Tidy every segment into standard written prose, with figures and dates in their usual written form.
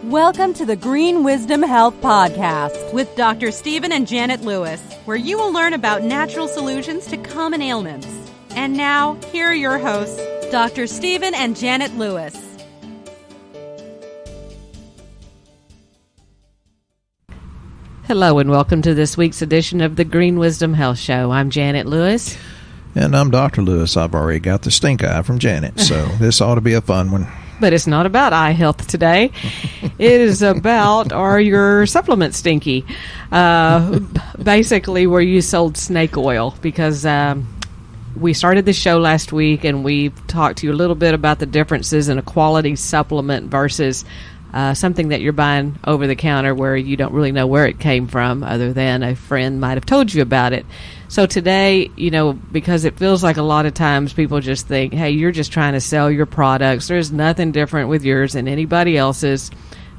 Welcome to the Green Wisdom Health Podcast with Dr. Stephen and Janet Lewis, where you will learn about natural solutions to common ailments. And now, here are your hosts, Dr. Stephen and Janet Lewis. Hello and welcome to this week's edition of the Green Wisdom Health Show. I'm Janet Lewis. And I'm Dr. Lewis. I've already got the stink eye from Janet, so this ought to be a fun one. But it's not about eye health today. It is about, are your supplements stinky? Basically, where you sold snake oil, because we started the show last week and we talked to you a little bit about the differences in a quality supplement versus something that you're buying over the counter where you don't really know where it came from other than a friend might have told you about it. So today, because it feels like a lot of times people just think, hey, you're just trying to sell your products. There's nothing different with yours than anybody else's.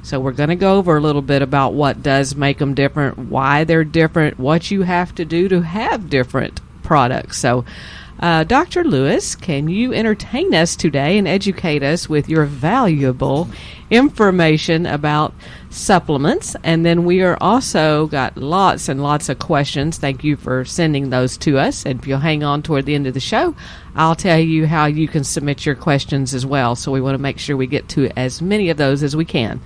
So we're going to go over a little bit about what does make them different, why they're different, what you have to do to have different products. So Dr. Lewis, can you entertain us today and educate us with your valuable information about supplements? And then we are also got lots and lots of questions. Thank you for sending those to us. And if you'll hang on toward the end of the show, I'll tell you how you can submit your questions as well. So we want to make sure we get to as many of those as we can.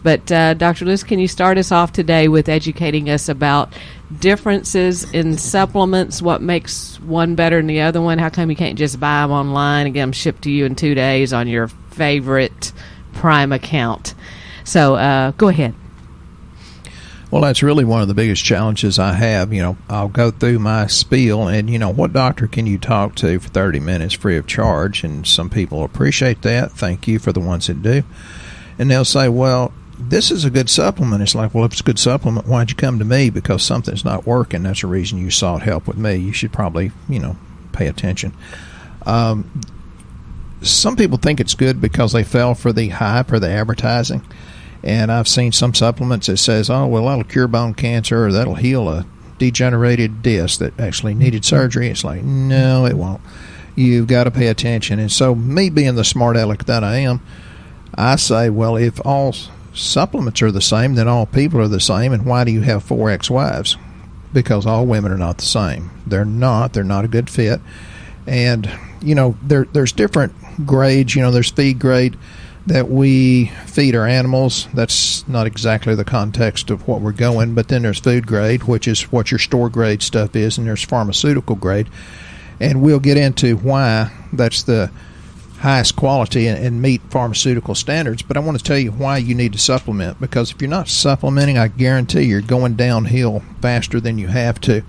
But Dr. Lewis, can you start us off today with educating us about differences in supplements? What makes one better than the other one? How come you can't just buy them online and get them shipped to you in 2 days on your favorite Prime account? So go ahead. Well, that's really one of the biggest challenges I have. I'll go through my spiel and, what doctor can you talk to for 30 minutes free of charge? And some people appreciate that. Thank you for the ones that do. And they'll say, well, this is a good supplement. It's like, well, if it's a good supplement, why'd you come to me? Because something's not working. That's the reason you sought help with me. You should probably, pay attention. Some people think it's good because they fell for the hype or the advertising. And I've seen some supplements that says, oh, well, that'll cure bone cancer or that'll heal a degenerated disc that actually needed surgery. It's like, no, it won't. You've got to pay attention. And so me being the smart aleck that I am, I say, well, if all supplements are the same, then all people are the same. And why do you have 4 ex-wives? Because all women are not the same. They're not a good fit. And, there's different grades. There's feed grade that we feed our animals. That's not exactly the context of what we're going. But then there's food grade, which is what your store grade stuff is. And there's pharmaceutical grade. And we'll get into why that's the highest quality and meet pharmaceutical standards. But I want to tell you why you need to supplement, because if you're not supplementing, I guarantee you're going downhill faster than you have to.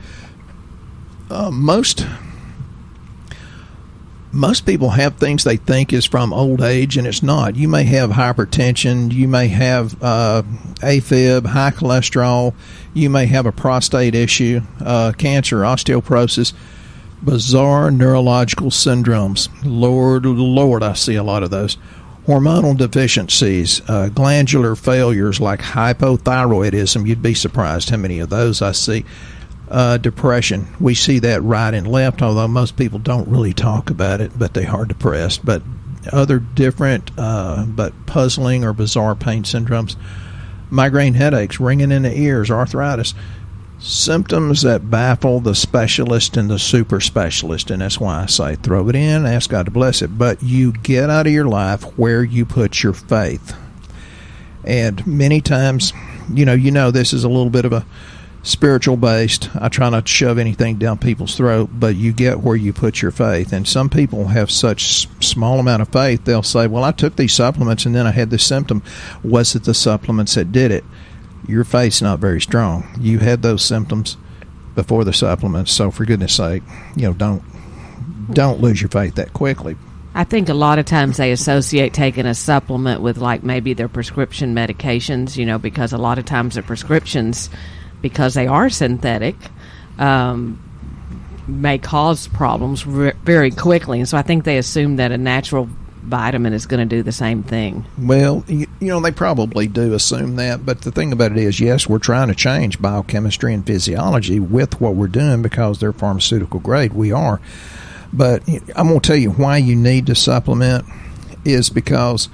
Most people have things they think is from old age, and it's not. You may have hypertension, you may have AFib, high cholesterol, you may have a prostate issue, cancer, osteoporosis, bizarre neurological syndromes. Lord, I see a lot of those. Hormonal deficiencies, glandular failures like hypothyroidism. You'd be surprised how many of those I see. Depression. We see that right and left, although most people don't really talk about it, but they are depressed. But other different but puzzling or bizarre pain syndromes. Migraine headaches, ringing in the ears, arthritis. Symptoms that baffle the specialist and the super specialist, and that's why I say throw it in, ask God to bless it. But you get out of your life where you put your faith. And many times, this is a little bit of a spiritual based. I try not to shove anything down people's throat, but you get where you put your faith. And some people have such small amount of faith, they'll say, well, I took these supplements and then I had this symptom. Was it the supplements that did it? Your faith's not very strong. You had those symptoms before the supplements, so for goodness sake, don't lose your faith that quickly. I think a lot of times they associate taking a supplement with like maybe their prescription medications, because a lot of times the prescriptions, because they are synthetic, may cause problems very quickly. And so I think they assume that a natural vitamin is going to do the same thing. Well, they probably do assume that, but the thing about it is, yes, we're trying to change biochemistry and physiology with what we're doing because they're pharmaceutical grade. We are. But I'm going to tell you why you need to supplement is because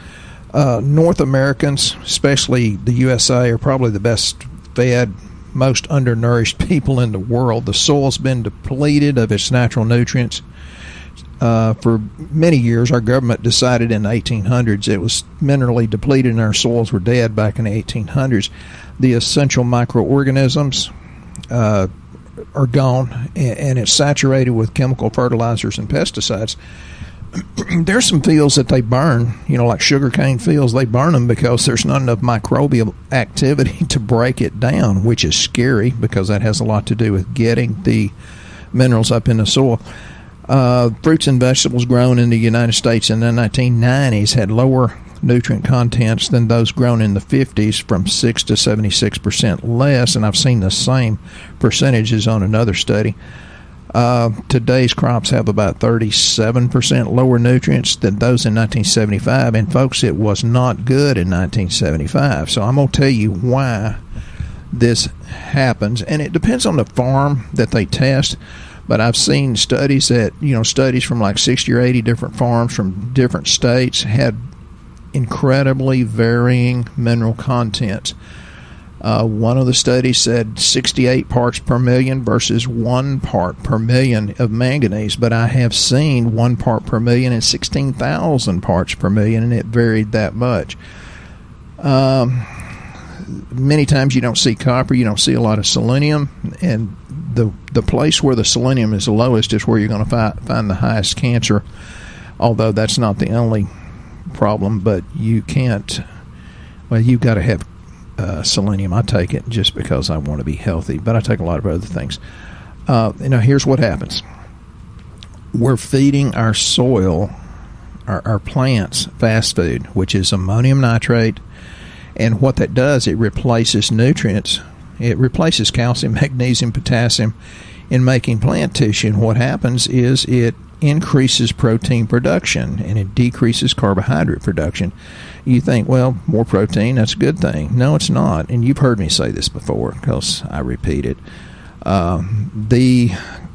North Americans, especially the USA, are probably the best fed, most undernourished people in the world. The soil's been depleted of its natural nutrients. For many years, our government decided in the 1800s it was minerally depleted and our soils were dead back in the 1800s. The essential microorganisms are gone, and it's saturated with chemical fertilizers and pesticides. There's some fields that they burn, like sugarcane fields. They burn them because there's not enough microbial activity to break it down, which is scary because that has a lot to do with getting the minerals up in the soil. Fruits and vegetables grown in the United States in the 1990s had lower nutrient contents than those grown in the 50s, from 6 to 76% less, and I've seen the same percentages on another study. Today's crops have about 37% lower nutrients than those in 1975, and folks, it was not good in 1975. So I'm going to tell you why this happens, and it depends on the farm that they test. But I've seen studies that, studies from like 60 or 80 different farms from different states had incredibly varying mineral content. One of the studies said 68 parts per million versus 1 part per million of manganese, but I have seen 1 part per million and 16,000 parts per million, and it varied that much. Many times you don't see copper, you don't see a lot of selenium, and the place where the selenium is the lowest is where you're going to find the highest cancer, although that's not the only problem. But you've got to have selenium. I take it just because I want to be healthy, but I take a lot of other things. Here's what happens. We're feeding our soil, our plants, fast food, which is ammonium nitrate, and what that does, it replaces nutrients. It replaces calcium, magnesium, potassium in making plant tissue. And what happens is it increases protein production and it decreases carbohydrate production. You think, well, more protein, that's a good thing. No, it's not. And you've heard me say this before because I repeat it. The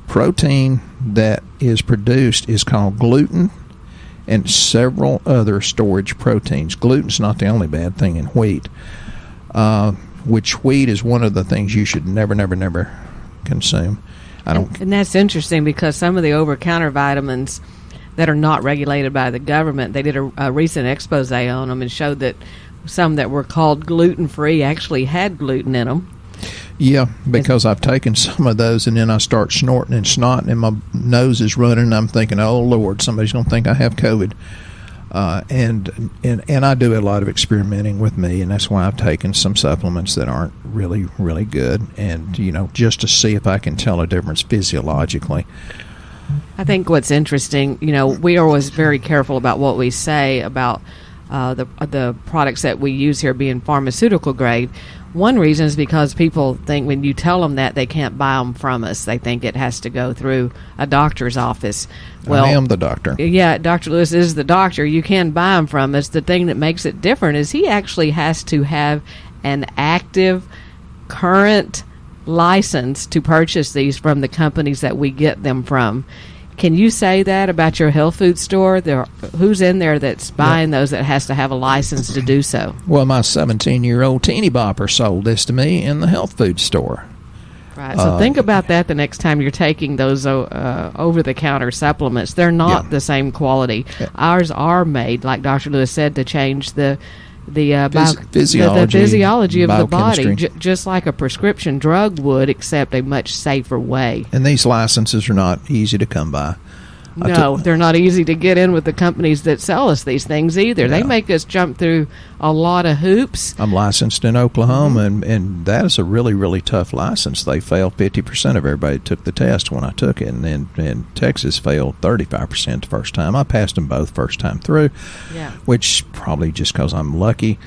protein that is produced is called gluten and several other storage proteins. Gluten's not the only bad thing in wheat. Which wheat is one of the things you should never consume. And that's interesting because some of the over-counter vitamins that are not regulated by the government, they did a recent expose on them and showed that some that were called gluten-free actually had gluten in them. Yeah, because I've taken some of those and then I start snorting and snotting and my nose is running and I'm thinking, oh, Lord, somebody's going to think I have COVID. And I do a lot of experimenting with me, and that's why I've taken some supplements that aren't really, really good, and just to see if I can tell a difference physiologically. I think what's interesting, we are always very careful about what we say about the products that we use here being pharmaceutical grade. One reason is because people think when you tell them that, they can't buy them from us. They think it has to go through a doctor's office. Well, I am the doctor. Yeah, Dr. Lewis is the doctor. You can buy them from us. The thing that makes it different is he actually has to have an active, current license to purchase these from the companies that we get them from. Can you say that about your health food store? Who's in there that's buying those that has to have a license to do so? Well, my 17-year-old teeny bopper sold this to me in the health food store. Right. So think about that the next time you're taking those over-the-counter supplements. They're not the same quality. Yeah. Ours are made, like Dr. Lewis said, to change the physiology of the body, just like a prescription drug would, except a much safer way. And these licenses are not easy to come by. No, they're not easy to get in with the companies that sell us these things either. Yeah. They make us jump through a lot of hoops. I'm licensed in Oklahoma, and that is a really, really tough license. They failed 50% of everybody that took the test when I took it, and Texas failed 35% the first time. I passed them both first time through, which probably just because I'm lucky,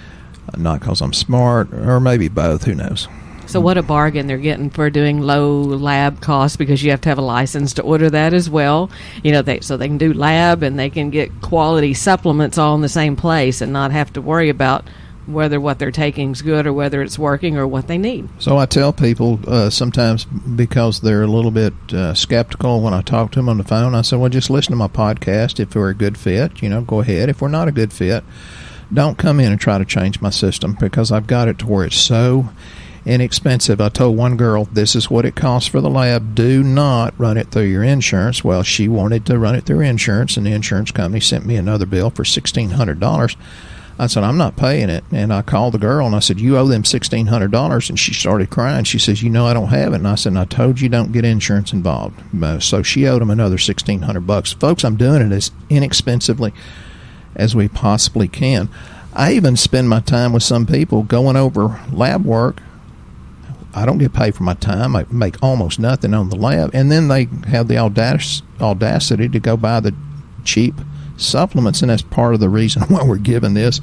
not because I'm smart, or maybe both, who knows. So what a bargain they're getting for doing low lab costs, because you have to have a license to order that as well. So they can do lab and they can get quality supplements all in the same place and not have to worry about whether what they're taking is good or whether it's working or what they need. So I tell people sometimes, because they're a little bit skeptical when I talk to them on the phone, I say, well, just listen to my podcast. If we're a good fit, go ahead. If we're not a good fit, don't come in and try to change my system, because I've got it to where it's so inexpensive. I told one girl, this is what it costs for the lab. Do not run it through your insurance. Well, she wanted to run it through insurance, and the insurance company sent me another bill for $1,600. I said, I'm not paying it. And I called the girl and I said, you owe them $1,600. And she started crying. She says, I don't have it. And I said, I told you don't get insurance involved. So she owed them another $1,600. Folks, I'm doing it as inexpensively as we possibly can. I even spend my time with some people going over lab work. I don't get paid for my time. I make almost nothing on the lab. And then they have the audacity to go buy the cheap supplements, and that's part of the reason why we're giving this.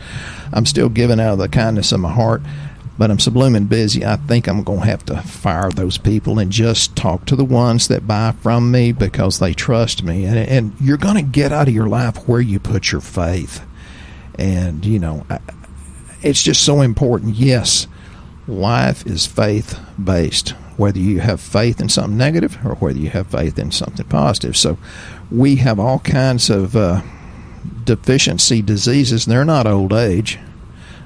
I'm still giving out of the kindness of my heart, but I'm so blooming busy. I think I'm going to have to fire those people and just talk to the ones that buy from me because they trust me. And you're going to get out of your life where you put your faith. And, it's just so important. Yes, life is faith-based, whether you have faith in something negative or whether you have faith in something positive. So we have all kinds of deficiency diseases, and they're not old age,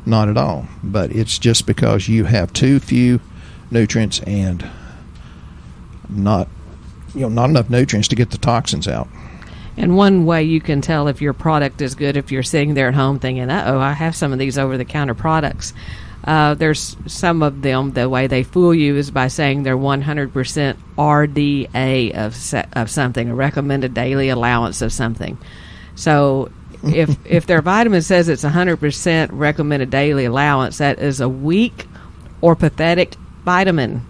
not at all, but it's just because you have too few nutrients and not enough nutrients to get the toxins out. And one way you can tell if your product is good, if you're sitting there at home thinking, I have some of these over-the-counter products. There's some of them, the way they fool you is by saying they're 100% RDA of something, a recommended daily allowance of something. So if their vitamin says it's 100% recommended daily allowance, that is a weak or pathetic vitamin.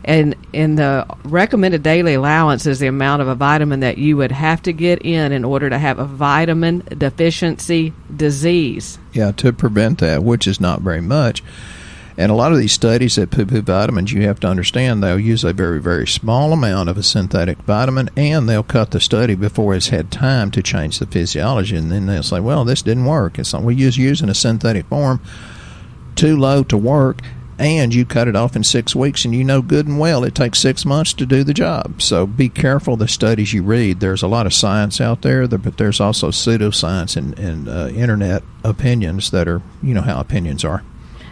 And in the recommended daily allowance is the amount of a vitamin that you would have to get in order to have a vitamin deficiency disease. Yeah, to prevent that, which is not very much. And a lot of these studies that poo-poo vitamins, you have to understand they'll use a very, very small amount of a synthetic vitamin, and they'll cut the study before it's had time to change the physiology. And then they'll say, well, this didn't work. It's like, we're just using a synthetic form, too low to work, and you cut it off in 6 weeks, and you know good and well it takes 6 months to do the job. So be careful the studies you read. There's a lot of science out there, but there's also pseudoscience and internet opinions that are, how opinions are.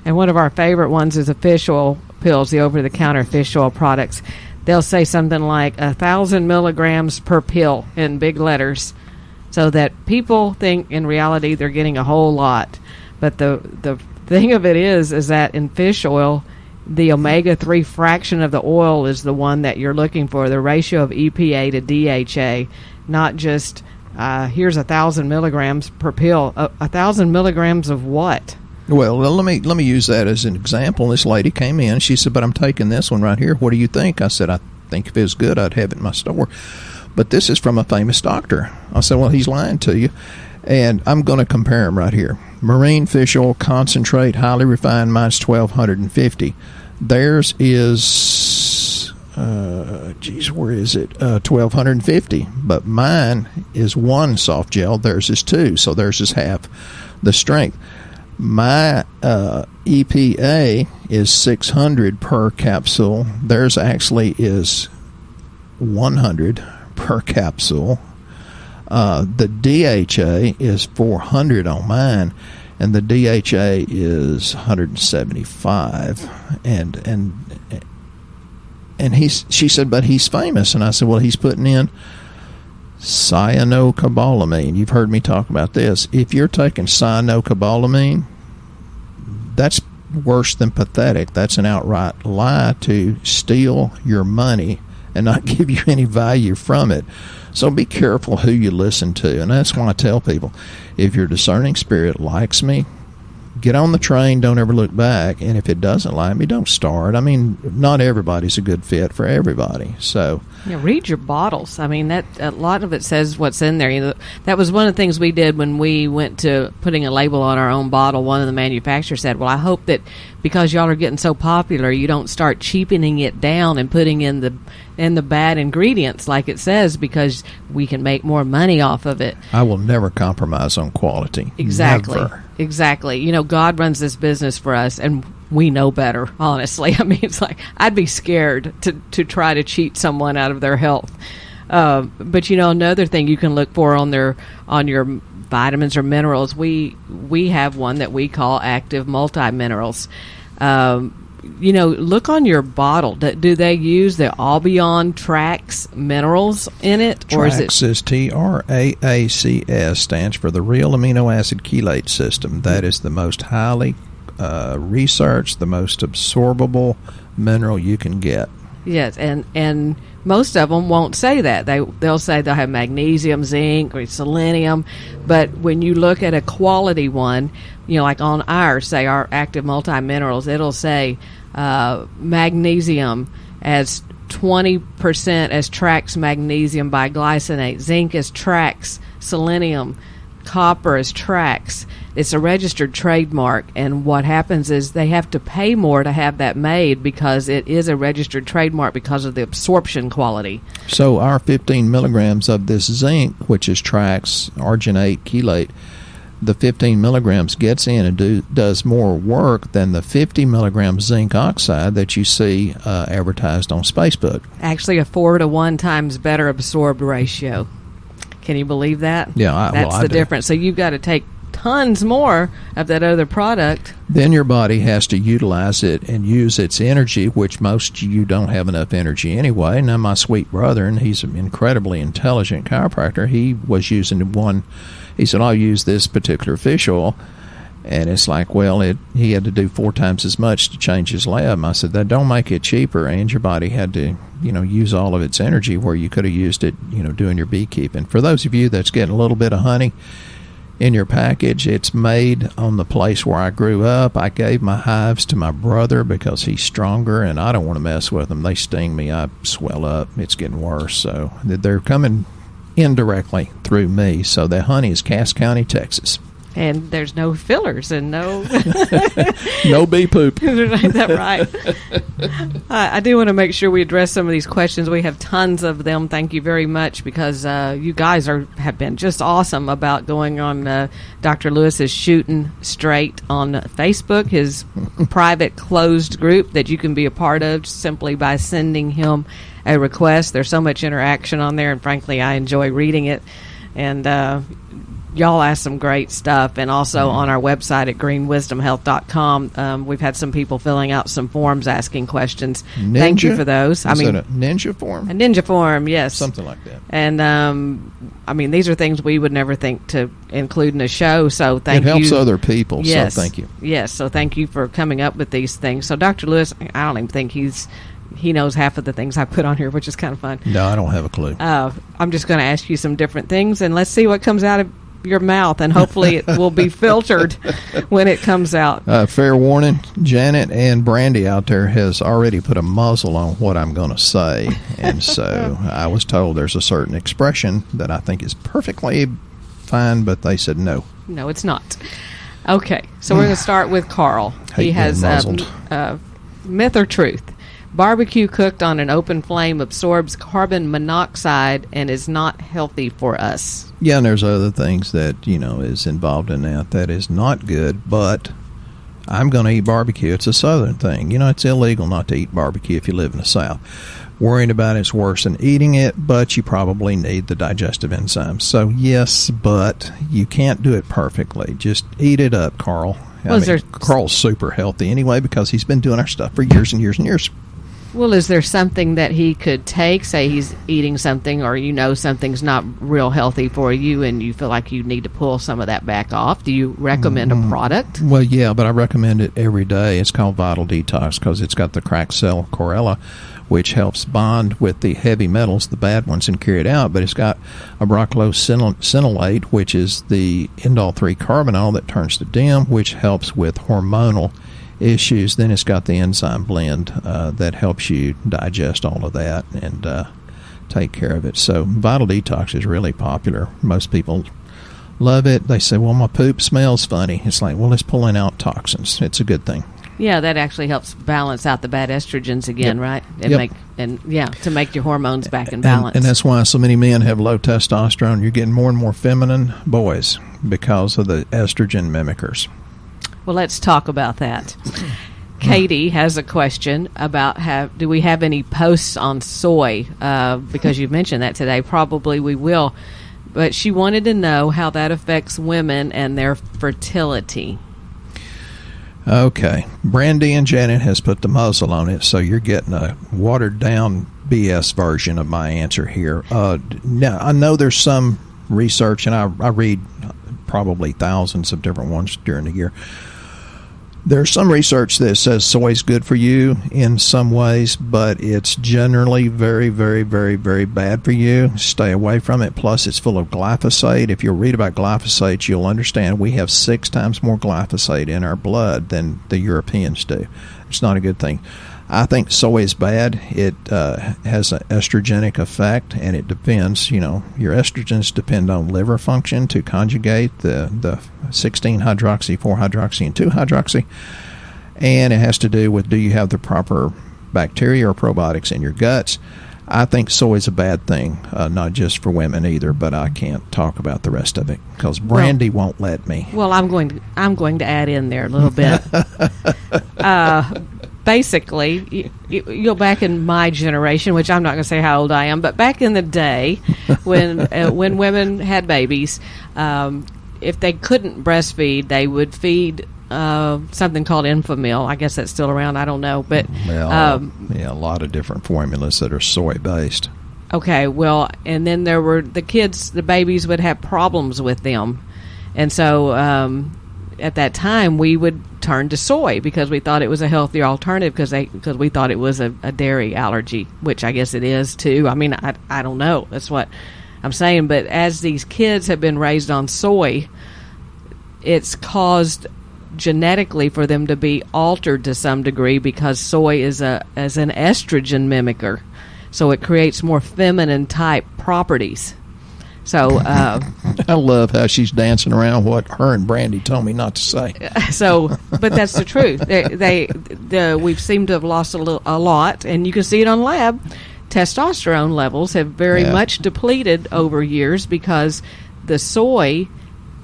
And one of our favorite ones is the fish oil pills, the over-the-counter fish oil products. They'll say something like 1,000 milligrams per pill in big letters, so that people think in reality they're getting a whole lot. But the thing of it is that in fish oil, the omega-3 fraction of the oil is the one that you're looking for, the ratio of EPA to DHA, not just here's 1,000 milligrams per pill. 1,000 milligrams of what? Well, let me use that as an example. This lady came in. She said, but I'm taking this one right here. What do you think? I said, I think if it was good, I'd have it in my store. But this is from a famous doctor. I said, well, he's lying to you. And I'm going to compare them right here. Marine fish oil concentrate, highly refined, mine's 1,250. Theirs is, where is it? 1,250. But mine is 1 soft gel. Theirs is 2. So theirs is half the strength. My EPA is 600 per capsule. Theirs actually is 100 per capsule. The DHA is 400 on mine, and the DHA is 175. And she said, but he's famous. And I said, well, he's putting in cyanocobalamin. You've heard me talk about this. If you're taking cyanocobalamin, that's worse than pathetic. That's an outright lie to steal your money and not give you any value from it. So be careful who you listen to. And that's why I tell people, if your discerning spirit likes me, get on the train, don't ever look back. And if it doesn't like me, don't start. I mean, not everybody's a good fit for everybody. So read your bottles. I mean, that a lot of it says what's in there. That was one of the things we did when we went to putting a label on our own bottle. One of the manufacturers said, well, I hope that because y'all are getting so popular, you don't start cheapening it down and putting in the bad ingredients like it says, because we can make more money off of it. I will never compromise on quality. Exactly. Never. Exactly. God runs this business for us, and we know better, honestly. I mean, it's like I'd be scared to try to cheat someone out of their health. But another thing you can look for on your vitamins or minerals, we have one that we call active multiminerals. Look on your bottle. Do they use the Albion Trax minerals in it? Trax is TRAACS, stands for the Real Amino Acid Chelate System. That is the most highly researched, the most absorbable mineral you can get. Yes, and most of them won't say that. They'll say they'll have magnesium, zinc, or selenium. But when you look at a quality one, like on our active multiminerals, it'll say magnesium as 20% as Trax magnesium biglycinate, zinc as Trax, selenium, copper as Trax. It's a registered trademark, and what happens is they have to pay more to have that made because it is a registered trademark because of the absorption quality. So our 15 milligrams of this zinc, which is Trax arginate chelate, the 15 milligrams gets in and does more work than the 50 milligram zinc oxide that you see advertised on Facebook. Actually, a 4 to 1 times better absorbed ratio. Can you believe that? Yeah, that's the difference. So you've got to take tons more of that other product. Then your body has to utilize it and use its energy, which most you don't have enough energy anyway. Now, my sweet brother, and he's an incredibly intelligent chiropractor, he was using one. He said, I'll use this particular fish oil. And it's like, well, he had to do 4 times as much to change his lab. I said, that don't make it cheaper, and your body had to, use all of its energy where you could have used it, doing your beekeeping. For those of you that's getting a little bit of honey in your package, it's made on the place where I grew up. I gave my hives to my brother because he's stronger, and I don't want to mess with them. They sting me. I swell up. It's getting worse. So they're coming indirectly through me. So the honey is Cass County, Texas. And there's no fillers and no no bee poop. Is that right? I do want to make sure we address some of these questions. We have tons of them. Thank you very much, because you guys have been just awesome about going on Dr. Lewis's Shooting Straight on Facebook, his private closed group that you can be a part of simply by sending him a request. There's so much interaction on there, and frankly, I enjoy reading it. And y'all ask some great stuff. And also on our website at greenwisdomhealth.com, we've had some people filling out some forms asking questions. Ninja? Thank you for those. Is that a ninja form? A ninja form, yes. Something like that. And these are things we would never think to include in a show, so thank you. It helps other people, yes. So thank you. Yes, so thank you for coming up with these things. So Dr. Lewis, I don't even think he knows half of the things I put on here, which is kind of fun. No, I don't have a clue. I'm just going to ask you some different things, and let's see what comes out of your mouth, and hopefully it will be filtered when it comes out. Fair warning, Janet and Brandy out there has already put a muzzle on what I'm going to say, and so I was told there's a certain expression that I think is perfectly fine, but they said no. No, it's not. Okay, so we're going to start with Carl. He has myth or truth. Barbecue cooked on an open flame absorbs carbon monoxide and is not healthy for us. Yeah, and there's other things that, is involved in that is not good, but I'm going to eat barbecue. It's a southern thing. It's illegal not to eat barbecue if you live in the South. Worrying about it's worse than eating it, but you probably need the digestive enzymes. So, yes, but you can't do it perfectly. Just eat it up, Carl. Carl's super healthy anyway because he's been doing our stuff for years and years and years. Well, is there something that he could take? Say he's eating something, or something's not real healthy for you and you feel like you need to pull some of that back off. Do you recommend a product? Well, yeah, but I recommend it every day. It's called Vital Detox because it's got the cracked cell chlorella, which helps bond with the heavy metals, the bad ones, and carry it out. But it's got a brochlocyanolate, which is the indole-3 carbonyl that turns to DIM, which helps with hormonal issues. Then it's got the enzyme blend that helps you digest all of that and take care of it. So Vital Detox is really popular. Most people love it. They say, well, my poop smells funny. It's like, well, it's pulling out toxins. It's a good thing. Yeah, that actually helps balance out the bad estrogens again, yep. right? Yep. To make your hormones back in balance. And that's why so many men have low testosterone. You're getting more and more feminine boys because of the estrogen mimickers. Well, let's talk about that. Katie has a question about do we have any posts on soy? Because you've mentioned that today. Probably we will. but she wanted to know how that affects women and their fertility. Okay. Brandy and Janet has put the muzzle on it, so you're getting a watered-down BS version of my answer here. Now, I know there's some research, and I read probably thousands of different ones during the year. There's some research that says soy is good for you in some ways, but it's generally very, very, very, very bad for you. Stay away from it. Plus, it's full of glyphosate. If you read about glyphosate, you'll understand we have 6 times more glyphosate in our blood than the Europeans do. It's not a good thing. I think soy is bad. It has an estrogenic effect, and it depends. Your estrogens depend on liver function to conjugate the 16-hydroxy, 4-hydroxy, and 2-hydroxy. And it has to do with, do you have the proper bacteria or probiotics in your guts? I think soy is a bad thing, not just for women either, but I can't talk about the rest of it because Brandy won't let me. Well, I'm going to add in there a little bit. Basically, you go back in my generation, which I'm not going to say how old I am, but back in the day when women had babies, if they couldn't breastfeed, they would feed something called Infamil. I guess that's still around. I don't know, but a lot of different formulas that are soy based. Okay, well, and then there were the babies would have problems with them, and so at that time we would turn to soy because we thought it was a healthier alternative because we thought it was a dairy allergy, which I guess it is too. I mean, I don't know. That's what I'm saying. But as these kids have been raised on soy, it's caused genetically for them to be altered to some degree because soy is an estrogen mimicker, so it creates more feminine type properties. So I love how she's dancing around what her and Brandy told me not to say. But that's the truth. We've seemed to have lost a lot, and you can see it on lab. Testosterone levels have very much depleted over years because the soy,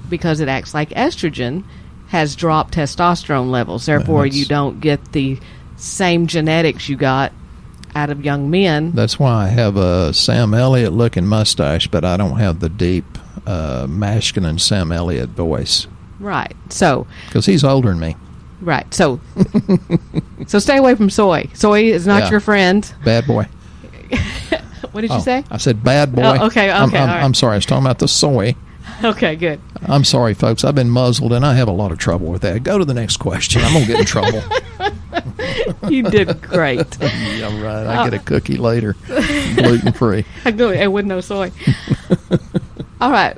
because it acts like estrogen, has dropped testosterone levels. Therefore, you don't get the same genetics you got out of young men. That's why I have a Sam Elliott looking mustache, but I don't have the deep masculine Sam Elliott voice. Right. So because he's older than me. Right. So stay away from soy. Soy is not your friend. Bad boy. What did you say? I said bad boy. Oh, okay. All right. I'm sorry. I was talking about the soy. Okay, good. I'm sorry, folks. I've been muzzled, and I have a lot of trouble with that. Go to the next question. I'm going to get in trouble. You did great. Yeah, right. I get a cookie later, gluten-free. And with no soy. All right.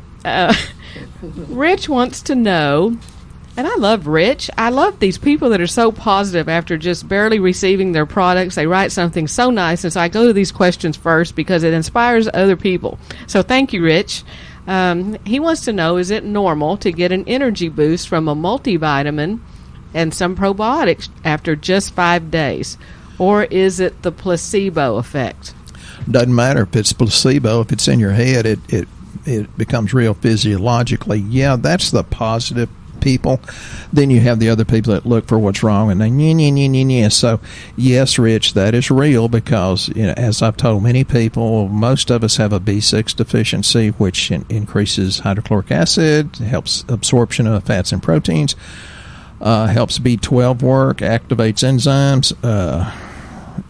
Rich wants to know, and I love Rich. I love these people that are so positive after just barely receiving their products. They write something so nice, and so I go to these questions first because it inspires other people. So thank you, Rich. He wants to know, is it normal to get an energy boost from a multivitamin and some probiotics after just 5 days? Or is it the placebo effect? Doesn't matter if it's placebo. If it's in your head, it becomes real physiologically. Yeah, that's the positive people. Then you have the other people that look for what's wrong and they So yes, Rich, that is real because as I've told many people, most of us have a B6 deficiency, which increases hydrochloric acid, helps absorption of fats and proteins, helps B12 work, activates enzymes,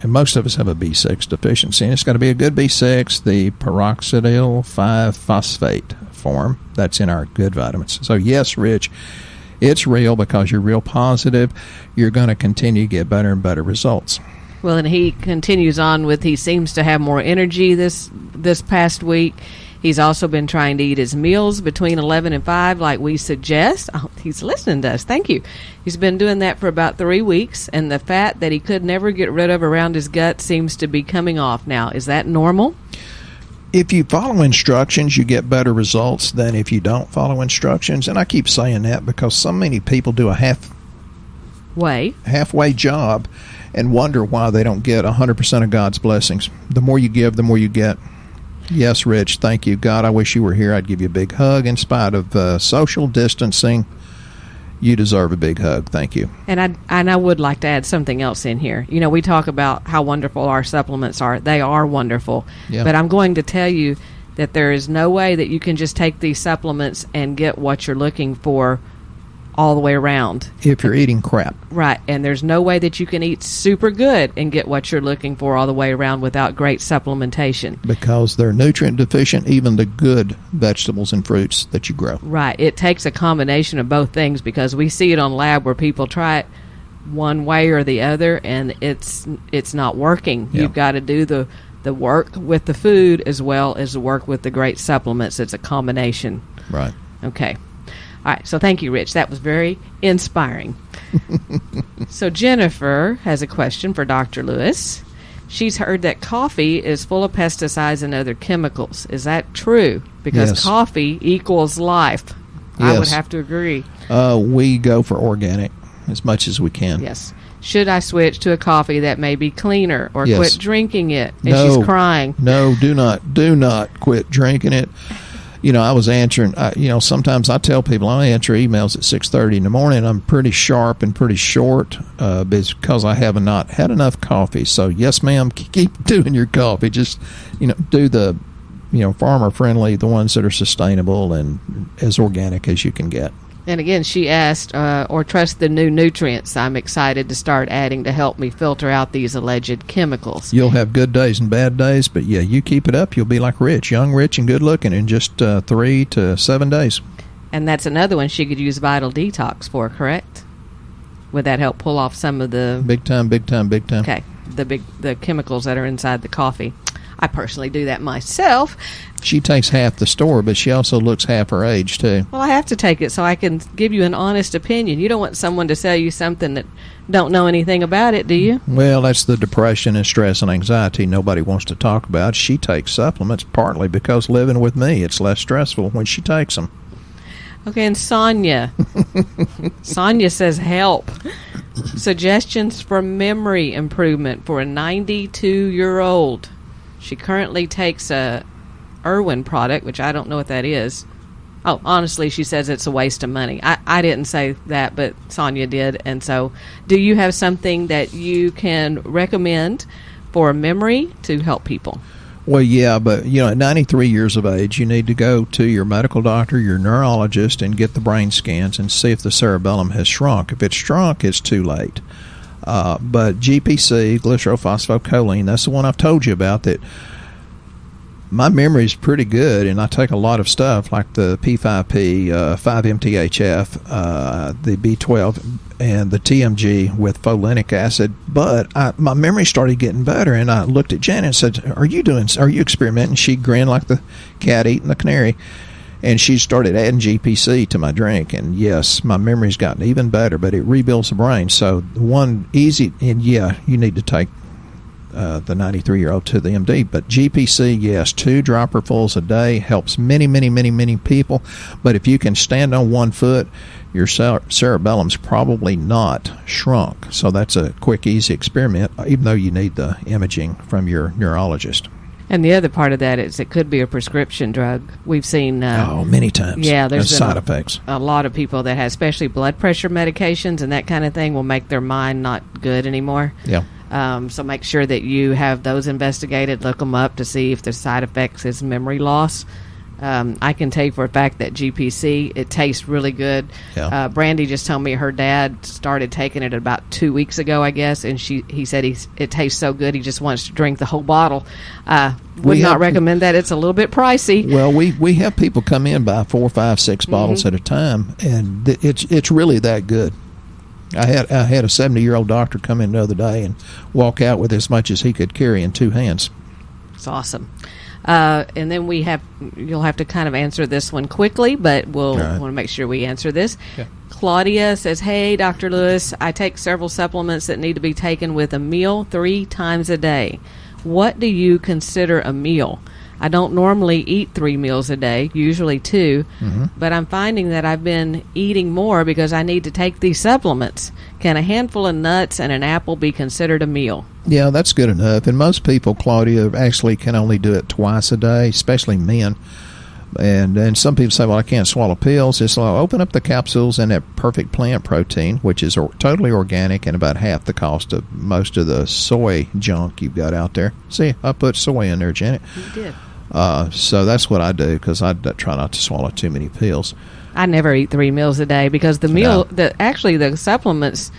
and most of us have a B6 deficiency, and it's got to be a good B6, the peroxidyl 5-phosphate form. That's in our good vitamins. So yes, Rich, it's real because you're real positive. You're going to continue to get better and better results. Well, and he continues on with, he seems to have more energy this past week. He's also been trying to eat his meals between 11 and 5 like we suggest. Oh, he's listening to us. Thank you. He's been doing that for about 3 weeks, and the fat that he could never get rid of around his gut seems to be coming off now. Is that normal? If you follow instructions, you get better results than if you don't follow instructions. And I keep saying that because so many people do a halfway job and wonder why they don't get 100% of God's blessings. The more you give, the more you get. Yes, Rich, thank you. God, I wish you were here. I'd give you a big hug in spite of social distancing. You deserve a big hug. Thank you. And I would like to add something else in here. We talk about how wonderful our supplements are. They are wonderful. Yeah. But I'm going to tell you that there is no way that you can just take these supplements and get what you're looking for all the way around. If you're eating crap. Right, and there's no way that you can eat super good and get what you're looking for all the way around without great supplementation. Because they're nutrient deficient, even the good vegetables and fruits that you grow. Right, it takes a combination of both things, because we see it on lab where people try it one way or the other, and it's not working. Yeah. You've got to do the work with the food as well as the work with the great supplements. It's a combination. Right. Okay. All right, so thank you, Rich. That was very inspiring. So Jennifer has a question for Dr. Lewis. She's heard that coffee is full of pesticides and other chemicals. Is that true? Because Yes. coffee equals life. I would have to agree. We go for organic as much as we can. Yes. Should I switch to a coffee that may be cleaner, or Yes. quit drinking it? And No. she's crying. No, do not quit drinking it. I was answering, sometimes I tell people I answer emails at 6:30 in the morning. I'm pretty sharp and pretty short because I have not had enough coffee. So, yes, ma'am, keep doing your coffee. Just, do the, farmer-friendly, the ones that are sustainable and as organic as you can get. And again, she asked, or trust the new nutrients I'm excited to start adding to help me filter out these alleged chemicals. You'll have good days and bad days, but yeah, you keep it up, you'll be like Rich, young, rich, and good looking in just 3 to 7 days. And that's another one she could use Vital Detox for, correct? Would that help pull off some of the... Big time. Okay, the chemicals that are inside the coffee. I personally do that myself. She takes half the store, but she also looks half her age, too. Well, I have to take it so I can give you an honest opinion. You don't want someone to sell you something that don't know anything about it, do you? Well, that's the depression and stress and anxiety nobody wants to talk about. She takes supplements partly because living with me, it's less stressful when she takes them. Okay, and Sonia. Sonia says help. Suggestions for memory improvement for a 92-year-old. She currently takes a Irwin product, which I don't know what that is. Oh, honestly, she says it's a waste of money. I didn't say that, but Sonia did. And so, do you have something that you can recommend for memory to help people? Well, yeah, but, at 93 years of age, you need to go to your medical doctor, your neurologist, and get the brain scans and see if the cerebellum has shrunk. If it's shrunk, it's too late. But GPC, glycerophosphocholene, that's the one I've told you about, that my memory is pretty good, and I take a lot of stuff like the P5P, 5-MTHF, the B12, and the TMG with folinic acid. But my memory started getting better, and I looked at Janet and said, are you experimenting? She grinned like the cat eating the canary. And she started adding GPC to my drink. And, yes, my memory's gotten even better, but it rebuilds the brain. So, one easy, and, yeah, you need to take the 93-year-old to the MD. But GPC, yes, 2 dropperfuls a day helps many, many, many, many people. But if you can stand on one foot, your cerebellum's probably not shrunk. So that's a quick, easy experiment, even though you need the imaging from your neurologist. And the other part of that is it could be a prescription drug. We've seen... many times. Yeah, there's side effects. A lot of people that have, especially blood pressure medications and that kind of thing, will make their mind not good anymore. Yeah. So make sure that you have those investigated. Look them up to see if the side effects is memory loss. I can tell you for a fact that GPC, it tastes really good. Yeah. Brandy just told me her dad started taking it about 2 weeks ago, I guess, and he said it tastes so good he just wants to drink the whole bottle. Would not recommend that. It's a little bit pricey. Well, we have people come in buy 4, 5, 6 bottles at a time, and it's really that good. I had a 70-year-old doctor come in the other day and walk out with as much as he could carry in 2 hands. It's awesome. And then you'll have to kind of answer this one quickly, but we'll want to make sure we answer this. Okay. Claudia says, hey, Dr. Lewis, I take several supplements that need to be taken with a meal 3 times a day. What do you consider a meal? I don't normally eat 3 meals a day, usually 2, but I'm finding that I've been eating more because I need to take these supplements. Can a handful of nuts and an apple be considered a meal? Yeah, that's good enough. And most people, Claudia, actually can only do it twice a day, especially men. And some people say, well, I can't swallow pills. It's like, open up the capsules and that perfect plant protein, which is totally organic and about half the cost of most of the soy junk you've got out there. See, I put soy in there, Janet. You did. So that's what I do because I try not to swallow too many pills. I never eat 3 meals a day because the supplements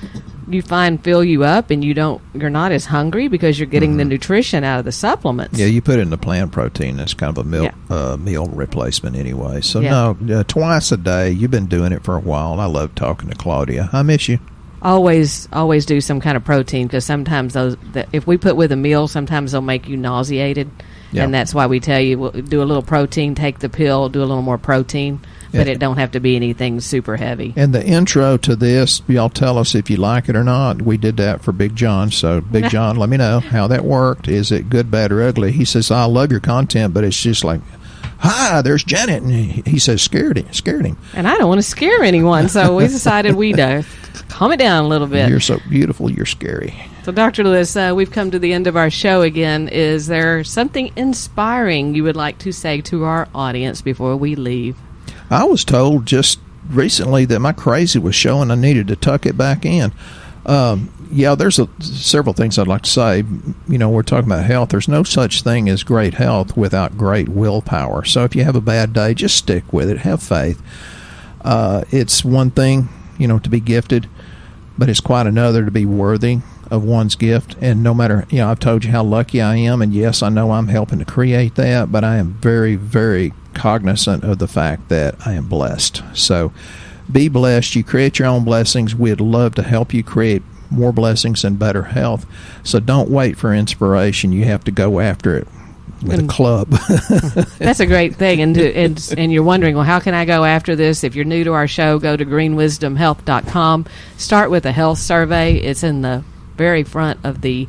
you find fill you up and you're not as hungry because you're getting the nutrition out of the supplements. Yeah, you put it in the plant protein. That's kind of a meal replacement anyway. So twice a day. You've been doing it for a while. I love talking to Claudia. I miss you. Always do some kind of protein because sometimes if we put with a meal, sometimes they'll make you nauseated. Yeah. And that's why we tell you, we'll do a little protein, take the pill, do a little more protein, but it don't have to be anything super heavy. And the intro to this, y'all tell us if you like it or not. We did that for Big John. So, Big John, let me know how that worked. Is it good, bad, or ugly? He says, I love your content, but it's just like, hi, there's Janet. And he says, scared him. And I don't want to scare anyone, so we decided we'd calm it down a little bit. You're so beautiful, you're scary. So, Dr. Lewis, we've come to the end of our show again. Is there something inspiring you would like to say to our audience before we leave? I was told just recently that my crazy was showing I needed to tuck it back in. There's several things I'd like to say. We're talking about health. There's no such thing as great health without great willpower. So if you have a bad day, just stick with it. Have faith. It's one thing, to be gifted, but it's quite another to be worthy of one's gift. And no matter, I've told you how lucky I am, and yes, I know I'm helping to create that, but I am very, very cognizant of the fact that I am blessed. So be blessed. You create your own blessings. We'd love to help you create more blessings and better health. So don't wait for inspiration. You have to go after it with a club. That's a great thing. And you're wondering, well, how can I go after this? If you're new to our show, go to greenwisdomhealth.com. Start with a health survey. It's in the very front of the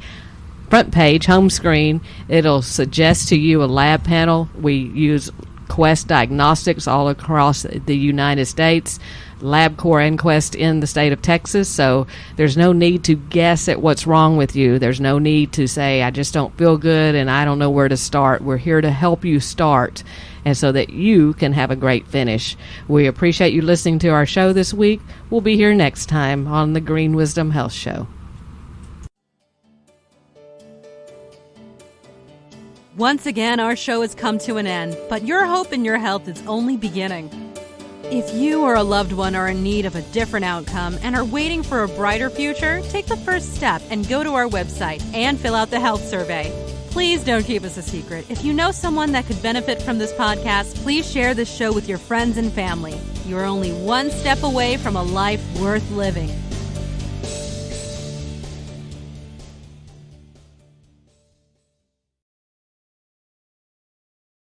front page, home screen. It'll suggest to you a lab panel. We use Quest Diagnostics all across the United States, LabCorp and Quest in the state of Texas. So there's no need to guess at what's wrong with you. There's no need to say, I just don't feel good and I don't know where to start. We're here to help you start, and so that you can have a great finish. We appreciate you listening to our show this week. We'll be here next time on the Green Wisdom Health Show. Once again, our show has come to an end, but your hope in your health is only beginning. If you or a loved one are in need of a different outcome and are waiting for a brighter future, take the first step and go to our website and fill out the health survey. Please don't keep us a secret. If you know someone that could benefit from this podcast, please share this show with your friends and family. You are only one step away from a life worth living.